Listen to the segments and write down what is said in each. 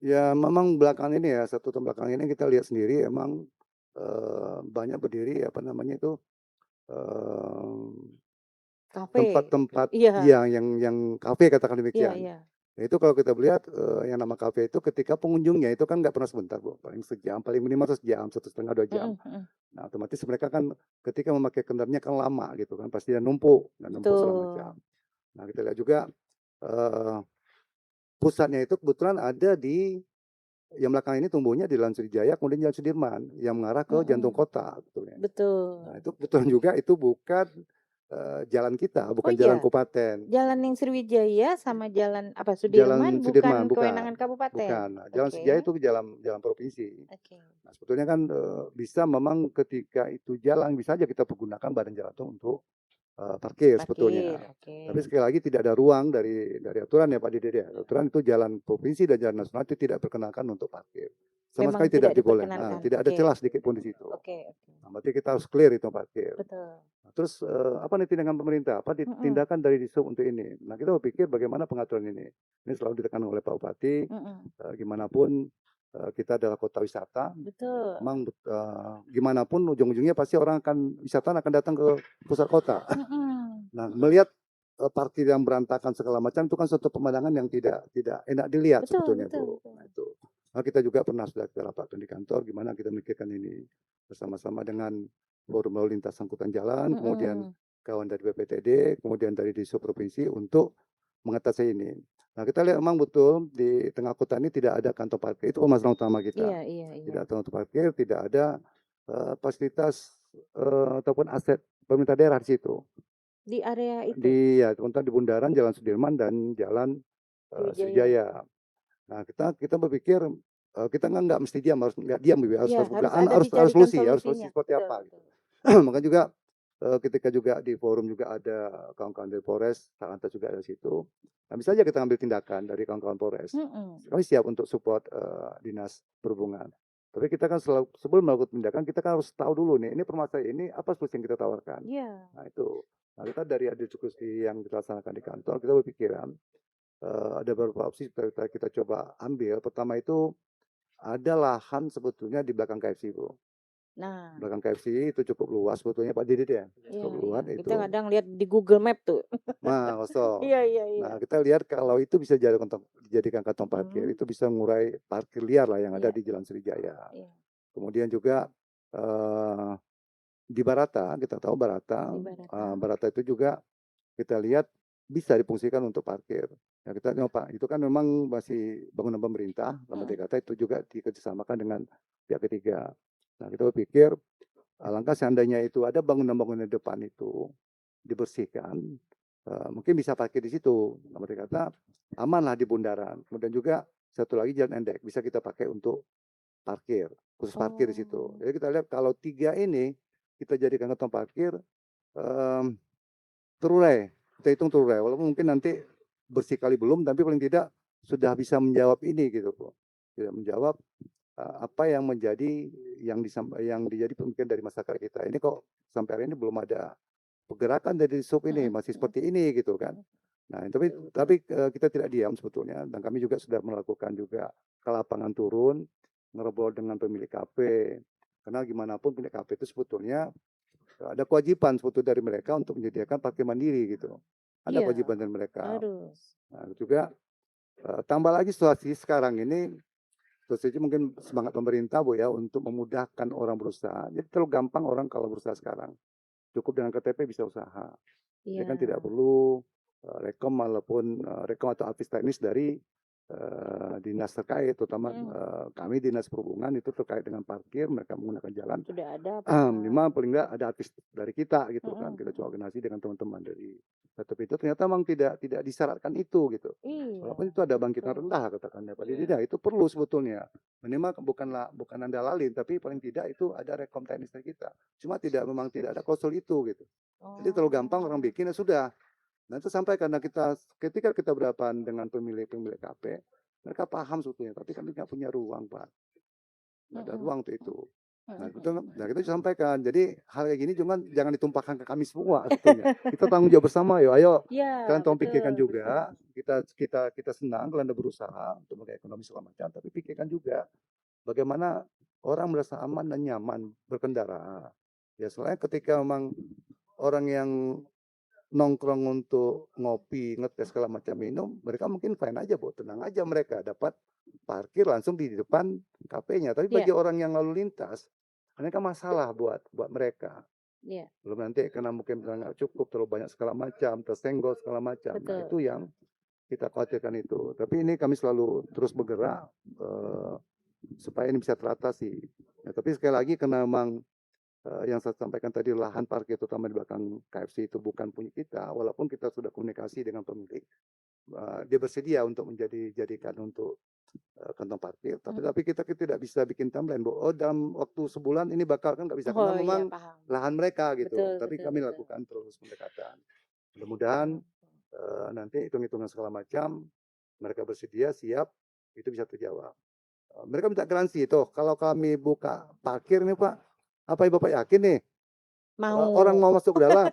Ya memang belakangan ini ya, 1 tahun belakangan ini kita lihat sendiri emang, banyak berdiri apa namanya itu, eee, Kafe. tempat-tempat Iya, yang kafe katakan iya demikian. iya. Nah itu kalau kita melihat, yang nama kafe itu ketika pengunjungnya itu kan nggak pernah sebentar Bu, paling sejam, paling minimal sejam, 1,5 2 jam. Mhm mhm. Nah otomatis mereka kan ketika memakai kendaraannya kan lama gitu kan, pasti dia numpuk dan numpuk segala macam. Betul. Nah kita lihat juga, eee, pusatnya itu kebetulan ada di yang belakangan ini tumbuhnya di Jalan Sriwijaya kemudian Jalan Sudirman yang mengarah ke jantung Mhm. kota sebetulnya. Nah Betul. itu kebetulan juga itu bukan, jalan kita, Oh bukan jalan iya? kabupaten. Jalan yang Sriwijaya sama jalan apa, Sudirman Jalan Sudirman, bukan bukan kewenangan kabupaten? bukan. Nah, Jalan Sriwijaya Oke itu jalan jalan provinsi. oke. Nah, sebetulnya kan, bisa memang ketika itu jalan bisa aja kita pergunakan badan jalan tol untuk, parkir Parkir, sebetulnya. oke. Tapi sekali lagi tidak ada ruang dari aturan ya Pak Dede ya. Aturan itu jalan provinsi dan jalan nasional itu tidak perkenankan untuk parkir. Sama Memang sekali tidak tidak diboleh diperkenankan. tidak ada Oke. celah sedikit pun di situ. Oke oke. Nah, berarti kita harus clear itu parkir. Betul. Nah, terus, apa nih tindakan pemerintah? Apa Mhm tindakan dari Dishub untuk ini? Nah, kita berpikir bagaimana pengaturan ini. Ini selalu ditekan oleh Pak Bupati, mhm. gimana pun, kita adalah kota wisata, Betul. memang, gimana pun ujung-ujungnya pasti orang akan wisatawan akan datang ke pusat kota. Mhm. Nah, melihat, parkir yang berantakan segala macam itu kan suatu pemandangan yang tidak tidak enak dilihat Betul sebetulnya, betul Bu. betul. Nah, itu. Nah, kita juga pernah sudah kita rapatkan di kantor gimana kita memikirkan ini bersama-sama dengan forum lalu lintas angkutan jalan, kemudian Mhm. kawan dari BPTD, kemudian dari Dishub provinsi untuk mengatasi ini. Nah, kita lihat memang betul di tengah kota ini tidak ada kantong parkir, itu permasalahan utama kita. Iya iya iya. Tidak ada kantong parkir, tidak ada, fasilitas, ataupun aset pemerintah daerah di situ. Di area itu, Ya terutama di bundaran Jalan Sudirman dan Jalan, Sriwijaya. Sriwijaya. Nah kita berpikir, kita kan nggak mesti diam, nggak diam gitu ya, harus Iya, harus harus bergerak, ada dicarikan harus solusi solusinya. seperti Betul apa gitu. betul. Maka juga, ketika juga di forum juga ada kawan-kawan dari Polres, Satlantas juga ada di situ. Nah bisa aja kita ambil tindakan dari kawan-kawan Polres. Mhm. Kami siap untuk support, Dinas Perhubungan. Tapi kita kan sebelum melakukan tindakan kita kan harus tahu dulu nih, ini permasalahan ini apa solusi yang kita tawarkan. Iya. Nah itu. Nah kita dari ada diskusi yang kita laksanakan di kantor, kita berpikiran, ada beberapa opsi kita coba ambil. Pertama itu ada lahan sebetulnya di belakang KFC, Bu. Nah, Belakang KFC itu cukup luas sebetulnya Pak Didit ya, iya cukup iya. luas Kita itu. kadang lihat di Google Map tuh. Nah, kosong. Iya iya iya. Nah, kita lihat kalau itu bisa dijadikan kantong parkir, Mhm. itu bisa mengurai parkir liar lah yang ada Iya di Jalan Sriwijaya. iya. Kemudian juga, di Barata, kita tahu Barata, Di Barata. Barata itu juga kita lihat bisa difungsikan untuk parkir. Ya kita nyoba, itu kan memang masih bangunan pemerintah, dalam Mhm. arti kata itu juga dikerjasamakan dengan pihak ketiga. Nah, kita berpikir alangkah seandainya itu ada bangunan-bangunan depan itu dibersihkan, mungkin bisa parkir di situ. Dalam arti kata amanlah di bundaran. Kemudian juga satu lagi jalan endek bisa kita pakai untuk parkir, khusus parkir di situ. Oh. Jadi kita lihat kalau 3 ini kita jadikan kantong parkir, mmm, terurai, kita hitung terurai, walaupun mungkin nanti bersih kali belum, tapi paling tidak sudah bisa menjawab ini gitu, Bu. Sudah menjawab, apa yang menjadi yang dijadi pemikiran dari masyarakat kita. Ini kok sampai hari ini belum ada pergerakan dari sub ini, Mhm masih mhm seperti ini gitu kan. mhm. Nah, tapi, kita tidak diam sebetulnya dan kami juga sudah melakukan juga ke lapangan turun, ngobrol dengan pemilik kafe. Karena gimana pun pemilik kafe itu sebetulnya ada kewajiban sebetulnya dari mereka untuk menyediakan parkir mandiri gitu. Ada Iya, kewajiban dari mereka. harus. Nah, juga, tambah lagi situasi sekarang ini, situasi mungkin semangat pemerintah Bu ya untuk memudahkan orang berusaha. Jadi terlalu gampang orang kalau berusaha sekarang. Cukup dengan KTP bisa usaha. Jadi kan tidak Iya. perlu, rekom atau advis teknis dari, dinas terkait terutama, Mhm. kami Dinas Perhubungan itu terkait dengan parkir mereka menggunakan jalan. Sudah ada apa? Minimal paling enggak ada artis dari kita gitu kan, Mhm kita mhm. coba koordinasi dengan teman-teman dari Batam itu ternyata memang tidak disyaratkan itu gitu. Iya, Walaupun itu ada bangkitan betul. rendah katakannya Pak Didi, itu perlu sebetulnya. Minimal bukan andalin, tapi paling tidak itu ada rekom teknis dari kita. Cuma memang tidak ada klausul itu gitu. Jadi terlalu gampang orang Oh. bikin, ya sudah. Nah itu sampai karena ketika kita berhadapan dengan pemilik-pemilik kafe, mereka paham sebetulnya, tapi kami nggak punya ruang Pak, nggak ada Mhm. ruang untuk itu. Nah, Mhm itu mhm. nah kita sampaikan. Jadi hal kayak gini cuman jangan ditumpahkan ke kami semua sebetulnya. Kita tanggung jawab bersama yo. Ayo Iya, kalian tolong betul pikirkan betul. juga. Kita senang kalau Anda berusaha untuk mengekonomi segala macam, tapi pikirkan juga bagaimana orang merasa aman dan nyaman berkendara. Ya soalnya ketika memang orang yang nongkrong untuk ngopi, ngetes segala macam minum, mereka mungkin fine aja, Bu, tenang aja mereka dapat parkir langsung di depan kafenya. Tapi Iya bagi orang yang lalu lintas, mereka masalah buat mereka. iya, Belum nanti karena mungkin nggak cukup, terlalu banyak segala macam, tersenggol segala macam. Nah betul. itu yang kita khawatirkan itu. Tapi ini kami selalu terus bergerak supaya ini bisa teratasi. Nah, tapi sekali lagi karena memang yang saya sampaikan tadi lahan parkir terutama di belakang KFC itu bukan punya kita, walaupun kita sudah komunikasi dengan pemilik, dia bersedia untuk dijadikan untuk kantong parkir, Mhm. tapi kita tidak bisa bikin timeline, Bu. Oh dalam waktu sebulan ini bakal kan nggak bisa karena Oh iya memang paham. lahan mereka gitu. Betul Tapi betul kami betul. lakukan terus pendekatan. Mudah-mudahan Mhm. nanti hitung-hitungan segala macam mereka bersedia siap itu bisa terjawab. Mereka minta garansi tuh kalau kami buka parkir nih Pak, apa Bapak yakin nih orang Mau. mau masuk ke dalam?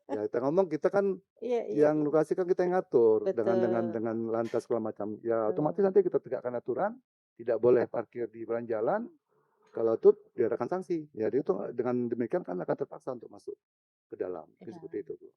Ya kita ngomong kita kan Iya iya yang iya. lokasi kan kita yang ngatur Betul. dengan lantas segala macam. Ya otomatis Betul. nanti kita tegakkan aturan, tidak boleh parkir di badan jalan. Kalau itu diadakan sanksi. Ya itu dengan demikian kan akan terpaksa untuk masuk ke dalam. Itu Iya. seperti itu, Bu.